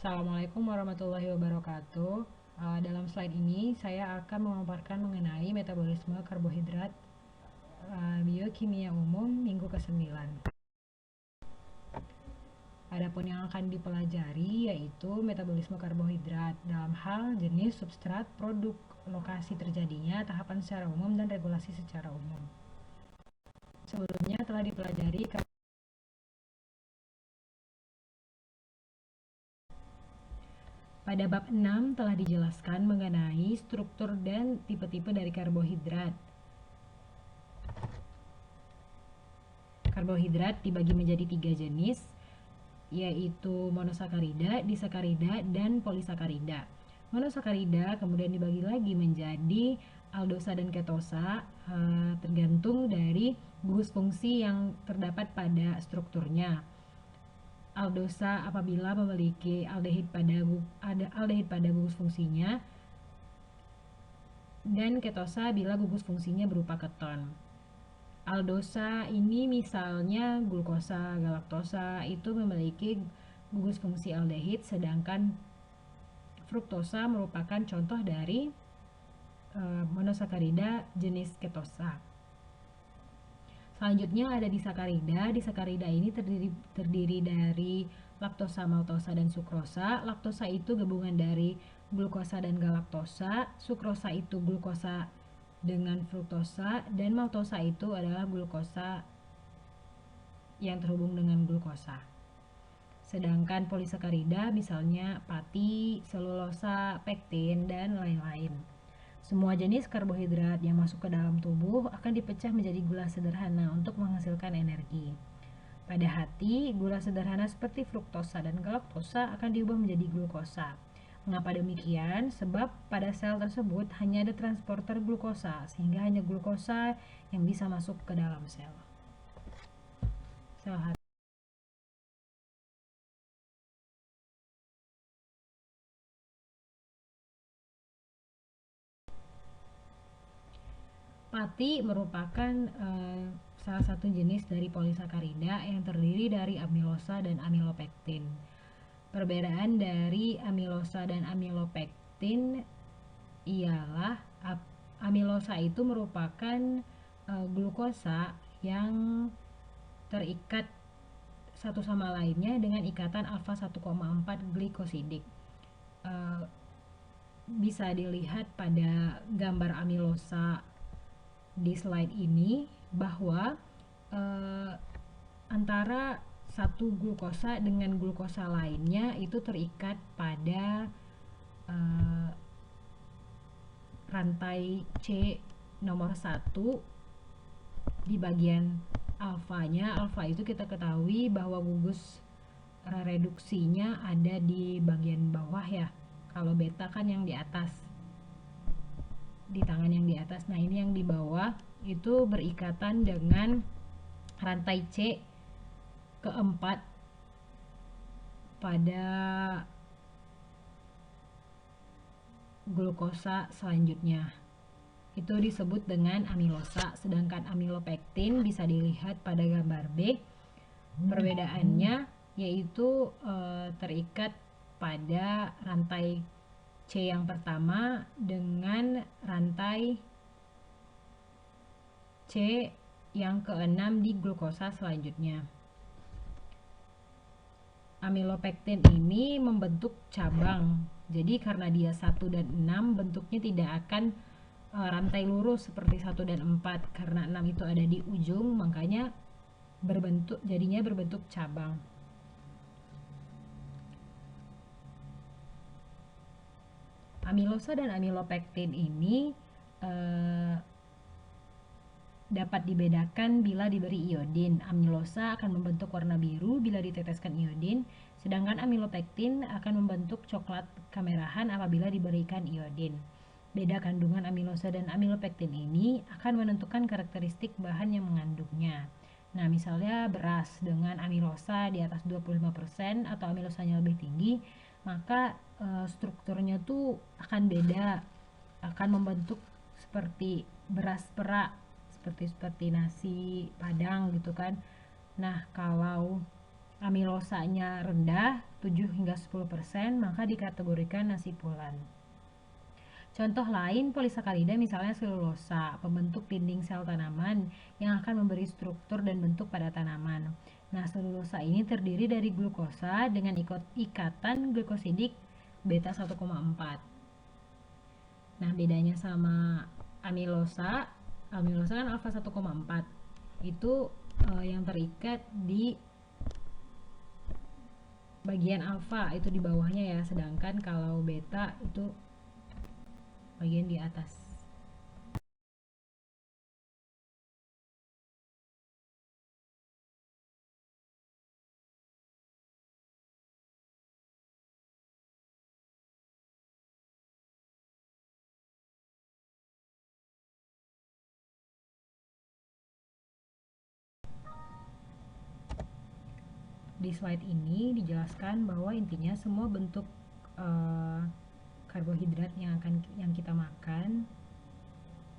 Assalamualaikum warahmatullahi wabarakatuh. Dalam slide ini saya akan memaparkan mengenai metabolisme karbohidrat biokimia umum minggu ke-9. Adapun yang akan dipelajari yaitu metabolisme karbohidrat dalam hal jenis, substrat, produk, lokasi terjadinya, tahapan secara umum, dan regulasi secara umum. Sebelumnya telah dipelajari. Pada bab 6 telah dijelaskan mengenai struktur dan tipe-tipe dari karbohidrat. Karbohidrat dibagi menjadi 3 jenis, yaitu monosakarida, disakarida, dan polisakarida. Monosakarida kemudian dibagi lagi menjadi aldosa dan ketosa, tergantung dari gugus fungsi yang terdapat pada strukturnya. Aldosa apabila memiliki aldehid pada gugus fungsinya, dan ketosa bila gugus fungsinya berupa keton. Aldosa ini misalnya glukosa, galaktosa itu memiliki gugus fungsi aldehid, sedangkan fruktosa merupakan contoh dari monosakarida jenis ketosa. Selanjutnya ada disakarida. Disakarida ini terdiri dari laktosa, maltosa, dan sukrosa. Laktosa itu gabungan dari glukosa dan galaktosa. Sukrosa itu glukosa dengan fruktosa, dan maltosa itu adalah glukosa yang terhubung dengan glukosa. Sedangkan polisakarida misalnya pati, selulosa, pektin, dan lain-lain. Semua jenis karbohidrat yang masuk ke dalam tubuh akan dipecah menjadi gula sederhana untuk menghasilkan energi. Pada hati, gula sederhana seperti fruktosa dan galaktosa akan diubah menjadi glukosa. Mengapa demikian? Sebab pada sel tersebut hanya ada transporter glukosa, sehingga hanya glukosa yang bisa masuk ke dalam sel. Sel hati. Pati merupakan salah satu jenis dari polisakarida yang terdiri dari amilosa dan amilopektin. Perbedaan dari amilosa dan amilopektin ialah amilosa itu merupakan glukosa yang terikat satu sama lainnya dengan ikatan alfa 1,4 glikosidik. Bisa dilihat pada gambar amilosa di slide ini bahwa antara satu glukosa dengan glukosa lainnya itu terikat pada rantai C nomor 1 di bagian alfanya. Alfa itu kita ketahui bahwa gugus reduksinya ada di bagian bawah ya. Kalau beta kan yang di atas, di tangan yang di atas. Nah, ini yang di bawah itu berikatan dengan rantai C keempat pada glukosa selanjutnya. Itu disebut dengan amilosa, sedangkan amilopektin bisa dilihat pada gambar B. Perbedaannya yaitu terikat pada rantai C yang pertama dengan rantai C yang keenam di glukosa selanjutnya. Amilopektin ini membentuk cabang. Jadi karena dia 1 dan 6 bentuknya tidak akan rantai lurus seperti 1 dan 4, karena 6 itu ada di ujung, makanya jadinya berbentuk cabang. Amilosa dan amilopektin ini dapat dibedakan bila diberi iodin. Amilosa akan membentuk warna biru bila diteteskan iodin, sedangkan amilopektin akan membentuk coklat kemerahan apabila diberikan iodin. Beda kandungan amilosa dan amilopektin ini akan menentukan karakteristik bahan yang mengandungnya. Nah, misalnya beras dengan amilosa di atas 25% atau amilosanya lebih tinggi, maka strukturnya tuh akan beda, akan membentuk seperti beras perak, seperti nasi padang gitu kan. Nah, kalau amilosanya rendah 7 hingga 10%, maka dikategorikan nasi pulan. Contoh lain polisakarida misalnya selulosa, pembentuk dinding sel tanaman yang akan memberi struktur dan bentuk pada tanaman. Nah, selulosa ini terdiri dari glukosa dengan ikatan glikosidik beta 1,4. Nah, bedanya sama amilosa, amilosa kan alfa 1,4. Itu yang terikat di bagian alfa, itu di bawahnya ya, sedangkan kalau beta itu bagian di atas. Di slide ini dijelaskan bahwa intinya semua bentuk karbohidrat yang kita makan,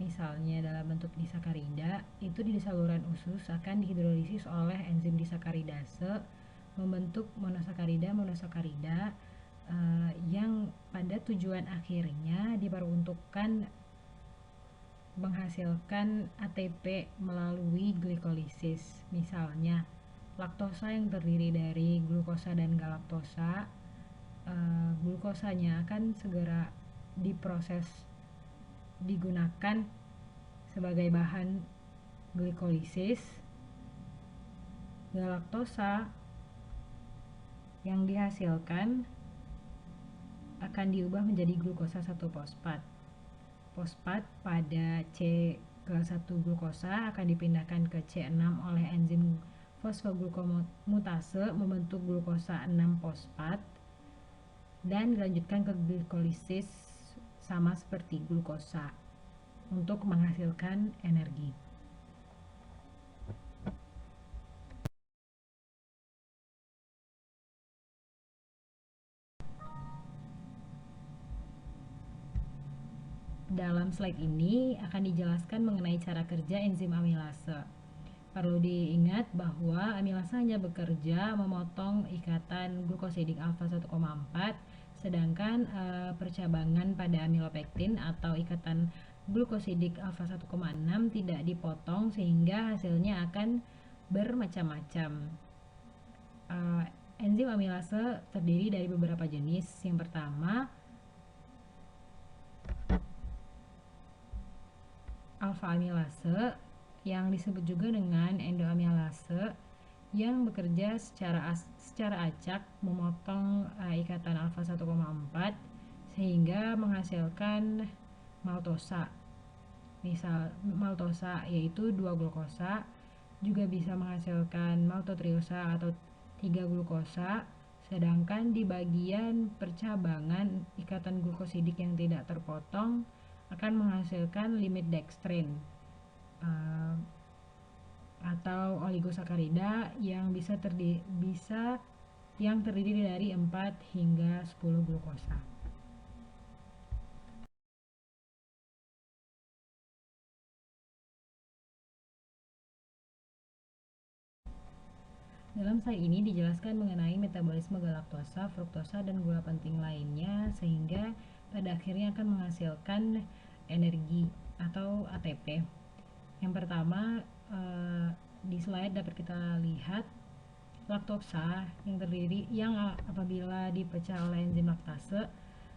misalnya dalam bentuk disakarida, itu di saluran usus akan dihidrolisis oleh enzim disakaridase membentuk monosakarida yang pada tujuan akhirnya diperuntukkan menghasilkan ATP melalui glikolisis. Misalnya laktosa yang terdiri dari glukosa dan galaktosa, glukosanya akan segera diproses digunakan sebagai bahan glikolisis. Galaktosa yang dihasilkan akan diubah menjadi glukosa 1-fosfat. Fosfat pada C kelas 1 glukosa akan dipindahkan ke C6 oleh enzim fosfoglukomutase membentuk glukosa 6-fosfat dan dilanjutkan ke glikolisis sama seperti glukosa untuk menghasilkan energi. Dalam slide ini akan dijelaskan mengenai cara kerja enzim amilase. Perlu diingat bahwa amilase hanya bekerja memotong ikatan glukosidik alfa 1,4, sedangkan percabangan pada amilopektin atau ikatan glukosidik alfa 1,6 tidak dipotong sehingga hasilnya akan bermacam-macam. Enzim amilase terdiri dari beberapa jenis. Yang pertama, alfa amilase yang disebut juga dengan endoamilase yang bekerja secara acak memotong ikatan alfa 1,4 sehingga menghasilkan maltosa. Misal maltosa yaitu 2 glukosa, juga bisa menghasilkan maltotriosa atau 3 glukosa, sedangkan di bagian percabangan ikatan glukosidik yang tidak terpotong akan menghasilkan limit dextrin atau oligosakarida yang yang terdiri dari 4 hingga 10 glukosa. Dalam slide ini dijelaskan mengenai metabolisme galaktosa, fruktosa, dan gula penting lainnya sehingga pada akhirnya akan menghasilkan energi atau ATP. Yang pertama, di slide dapat kita lihat laktosa yang apabila dipecah oleh enzim laktase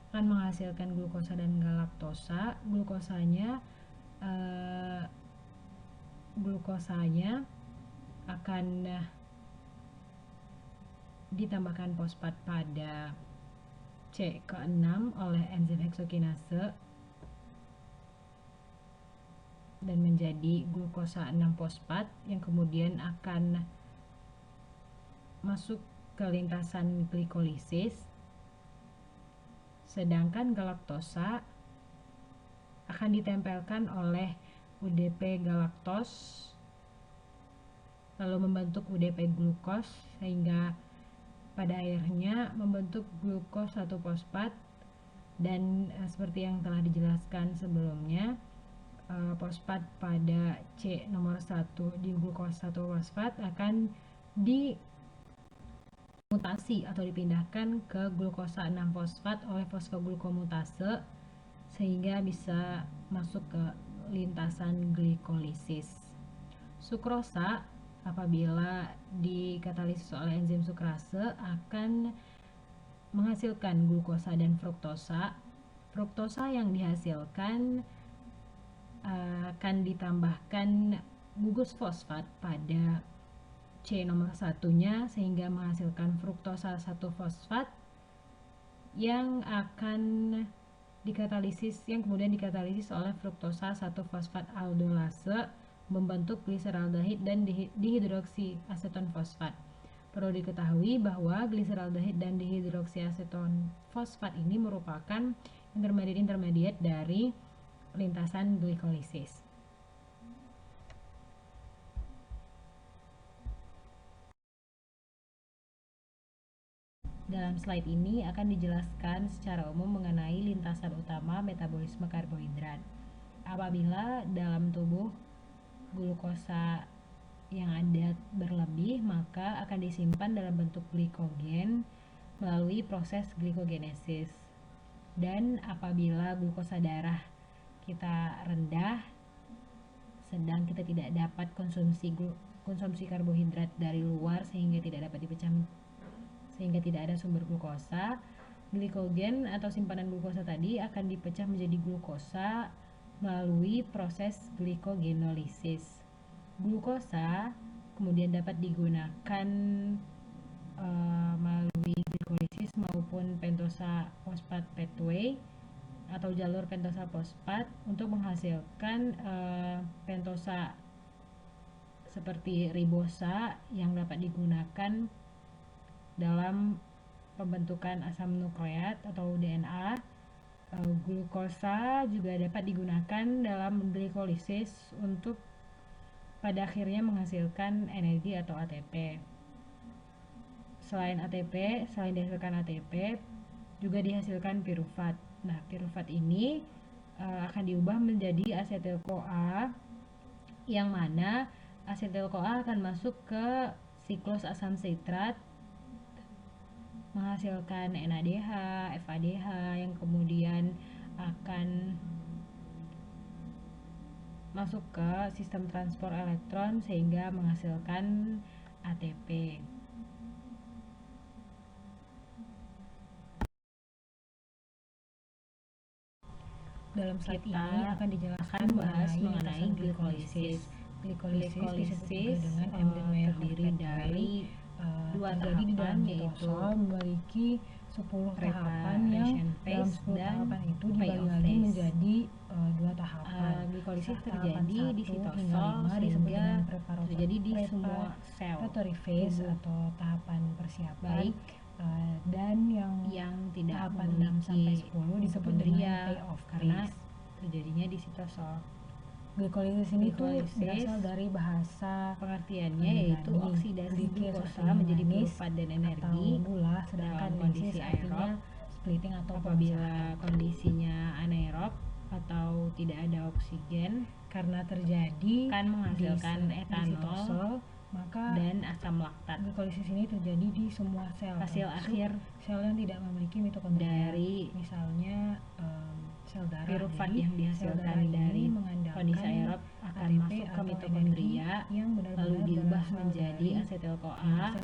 akan menghasilkan glukosa dan galaktosa. Glukosanya akan ditambahkan fosfat pada C ke-6 oleh enzim heksokinase dan menjadi glukosa 6-fosfat yang kemudian akan masuk ke lintasan glikolisis. Sedangkan galaktosa akan ditempelkan oleh UDP galaktos lalu membentuk UDP glukos sehingga pada akhirnya membentuk glukos 1-fosfat dan seperti yang telah dijelaskan sebelumnya, fosfat pada C nomor 1 di glukos 1-fosfat akan mutasi atau dipindahkan ke glukosa 6-fosfat oleh fosfoglukomutase sehingga bisa masuk ke lintasan glikolisis. Sukrosa apabila dikatalisis oleh enzim sukrase akan menghasilkan glukosa dan fruktosa. Fruktosa yang dihasilkan akan ditambahkan gugus fosfat pada C nomor satunya sehingga menghasilkan fruktosa 1-fosfat yang akan kemudian dikatalisis oleh fruktosa 1-fosfat aldolase membentuk gliseraldehid dan dihidroksiaseton fosfat. Perlu diketahui bahwa gliseraldehid dan dihidroksiaseton fosfat ini merupakan intermediate dari lintasan glikolisis. Dalam slide ini akan dijelaskan secara umum mengenai lintasan utama metabolisme karbohidrat. Apabila dalam tubuh glukosa yang ada berlebih, maka akan disimpan dalam bentuk glikogen melalui proses glikogenesis. Dan apabila glukosa darah kita rendah, sedang kita tidak dapat konsumsi karbohidrat dari luar sehingga tidak ada sumber glukosa, glikogen atau simpanan glukosa tadi akan dipecah menjadi glukosa melalui proses glikogenolisis. Glukosa kemudian dapat digunakan melalui glikolisis maupun pentosa fosfat pathway atau jalur pentosa fosfat untuk menghasilkan pentosa seperti ribosa yang dapat digunakan dalam pembentukan asam nukleat atau DNA. Glukosa juga dapat digunakan dalam glikolisis untuk pada akhirnya menghasilkan energi atau ATP. Selain dihasilkan ATP, juga dihasilkan pirufat. Nah, pirufat ini akan diubah menjadi asetil-CoA, yang mana asetil-CoA akan masuk ke siklus asam sitrat menghasilkan NADH, FADH yang kemudian akan masuk ke sistem transport elektron sehingga menghasilkan ATP. Dalam slide ini akan dijelaskan mengenai glikolisis. Glikolisis disebut dengan Embden-Meyerhof terdiri dari dua tahapan, yaitu memiliki 10 tahapan yang dalam 10 tahapan itu dibagi lagi menjadi dua tahapan. Glikolisis terjadi di sitosol sehingga terjadi di semua sel. Preparatory phase atau tahapan persiapan. Dan yang tidak tahapan 6 sampai 10 disebut dengan payoff karena terjadinya di sitosol. Glikolisis ini berasal dari bahasa pengertiannya yaitu oksidasi glukosa menjadi pirufat dan energi atau gula, sedangkan kondisi aerob splitting atau apabila kondisinya anaerob atau tidak ada oksigen karena terjadi kan menghasilkan etanol maka dan asam laktat. Glikolisis ini terjadi di semua sel. Hasil akhir sel yang tidak memiliki mitokondria dari misalnya sel darah. Pirufat yang dihasilkan dari kondisi aerob akan masuk ke mitokondria lalu diubah menjadi asetil-CoA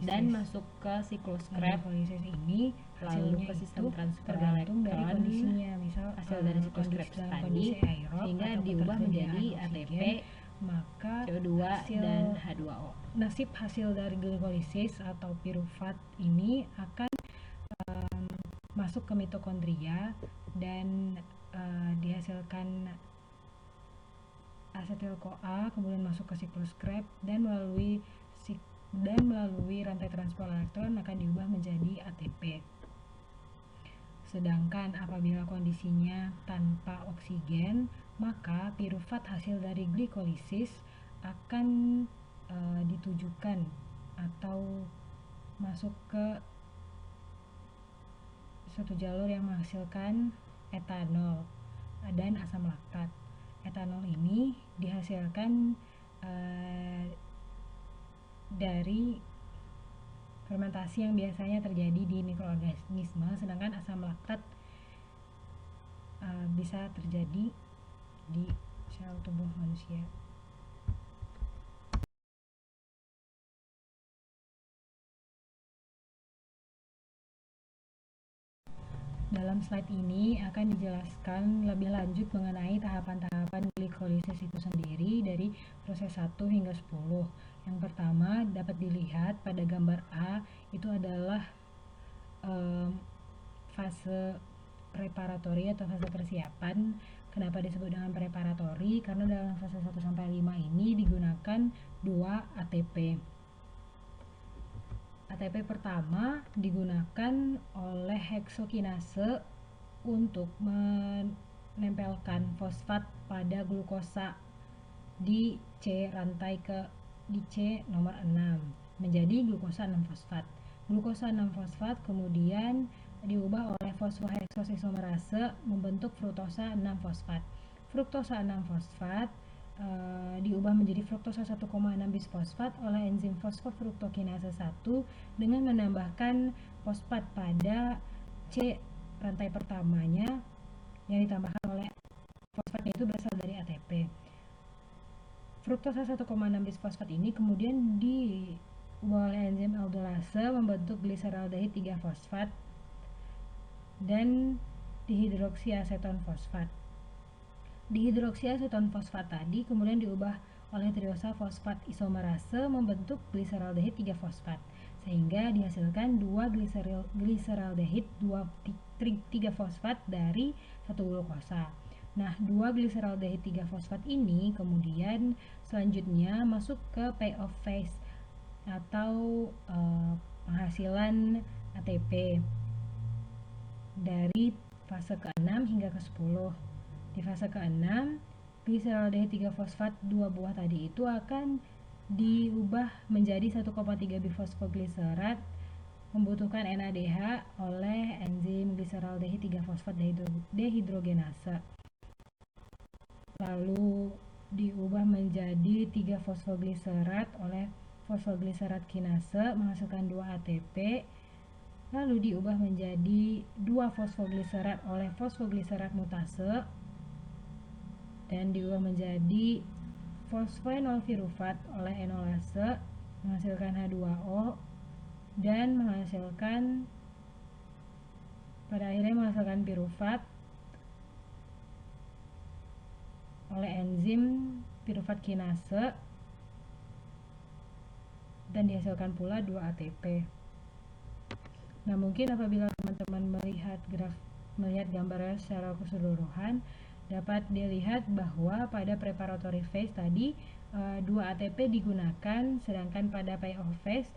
dan masuk ke siklus Krebs ini lalu ke sistem transfer tergantung dari elektron kondisinya, misal hasil dari siklus Krebs tadi sehingga diubah menjadi ATP, maka CO2 dan H2O. Nasib hasil dari glikolisis atau pirufat ini akan masuk ke mitokondria dan dihasilkan asetil-CoA, kemudian masuk ke siklus Krebs dan melalui rantai transport elektron akan diubah menjadi ATP. Sedangkan apabila kondisinya tanpa oksigen, maka pirufat hasil dari glikolisis akan ditujukan atau masuk ke suatu jalur yang menghasilkan etanol dan asam laktat. Etanol ini dihasilkan dari fermentasi yang biasanya terjadi di mikroorganisme, sedangkan asam laktat bisa terjadi di sel tubuh manusia. Dalam slide ini akan dijelaskan lebih lanjut mengenai tahapan-tahapan glikolisis itu sendiri dari proses 1 hingga 10. Yang pertama dapat dilihat pada gambar A, itu adalah fase preparatori atau fase persiapan. Kenapa disebut dengan preparatori? Karena dalam fase 1-5 ini digunakan 2 ATP. ATP pertama digunakan oleh heksokinase untuk menempelkan fosfat pada glukosa di C nomor 6 menjadi glukosa 6-fosfat. Glukosa 6-fosfat kemudian diubah oleh fosfoheksosisomerase membentuk fruktosa 6-fosfat. Fruktosa 6-fosfat diubah menjadi fruktosa 1,6 bisfosfat oleh enzim fosfofruktokinase 1 dengan menambahkan fosfat pada C rantai pertamanya yang ditambahkan oleh fosfatnya itu berasal dari ATP. Fruktosa 1,6 bisfosfat ini kemudian diubah oleh enzim aldolase membentuk gliseraldehid 3-fosfat dan dihidroksiaseton fosfat. Dihidroksiaseton fosfat tadi kemudian diubah oleh triosa fosfat isomerase membentuk gliseraldehid 3-fosfat sehingga dihasilkan 2 gliseraldehid 3-fosfat dari 1 glukosa. Nah, 2 gliseraldehid 3-fosfat ini kemudian selanjutnya masuk ke payoff phase atau penghasilan ATP dari fase ke-6 hingga ke-10. Di fase ke-6, gliseraldehid 3-fosfat 2 buah tadi itu akan diubah menjadi 1,3 bifosfoglycerat membutuhkan NADH oleh enzim gliseraldehid 3-fosfat dehidrogenase. Lalu diubah menjadi 3 fosfoglycerat oleh fosfogliserat kinase menghasilkan 2 ATP. Lalu diubah menjadi 2 fosfogliserat oleh fosfogliserat mutase dan diubah menjadi fosfoenol pirufat oleh enolase menghasilkan H2O dan pada akhirnya menghasilkan pirufat oleh enzim pirufat kinase dan dihasilkan pula 2 ATP. Nah, mungkin apabila teman-teman melihat gambarnya secara keseluruhan, dapat dilihat bahwa pada preparatory phase tadi 2 ATP digunakan, sedangkan pada payoff phase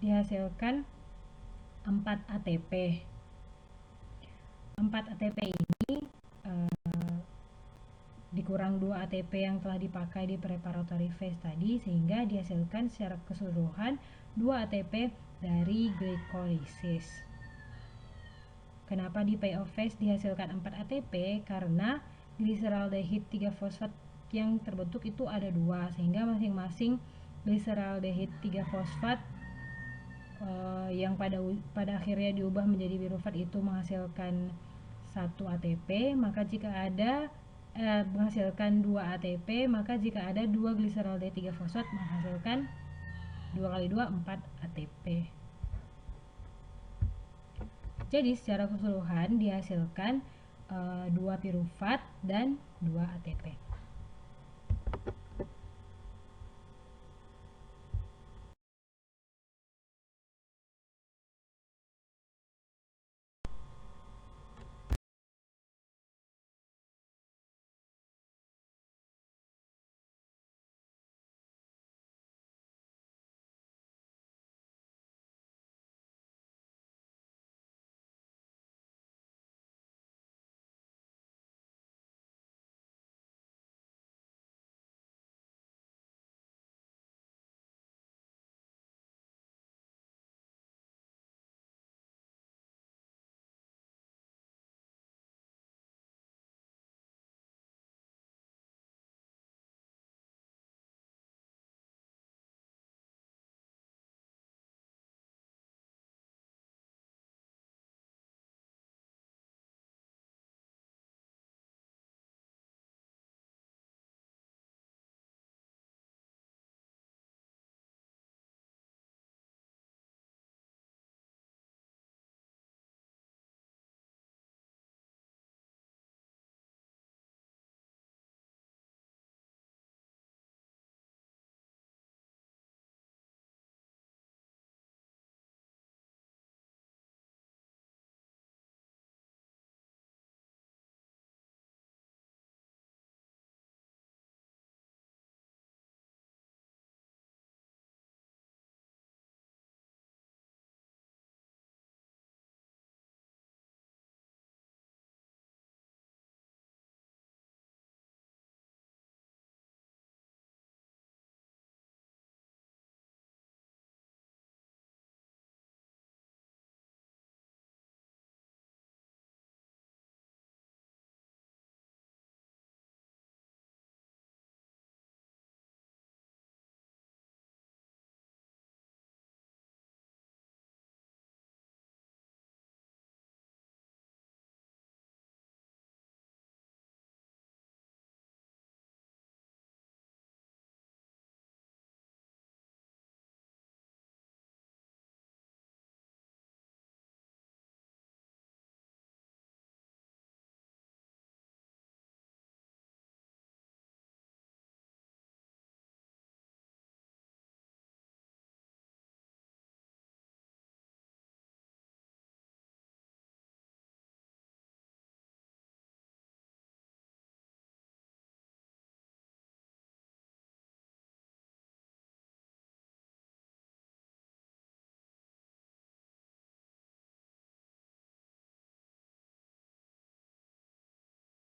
dihasilkan 4 ATP. 4 ATP ini dikurang 2 ATP yang telah dipakai di preparatory phase tadi sehingga dihasilkan secara keseluruhan 2 ATP dari glikolisis. Kenapa di payoff phase dihasilkan 4 ATP? Karena gliseraldehid 3-fosfat yang terbentuk itu ada 2 sehingga masing-masing gliseraldehid 3-fosfat yang pada akhirnya diubah menjadi pirufat itu menghasilkan 1 ATP, maka jika ada menghasilkan 2 ATP, maka jika ada 2 gliseraldehid 3-fosfat menghasilkan 2 kali 2 4 ATP. Jadi secara keseluruhan dihasilkan 2 pirufat dan 2 ATP.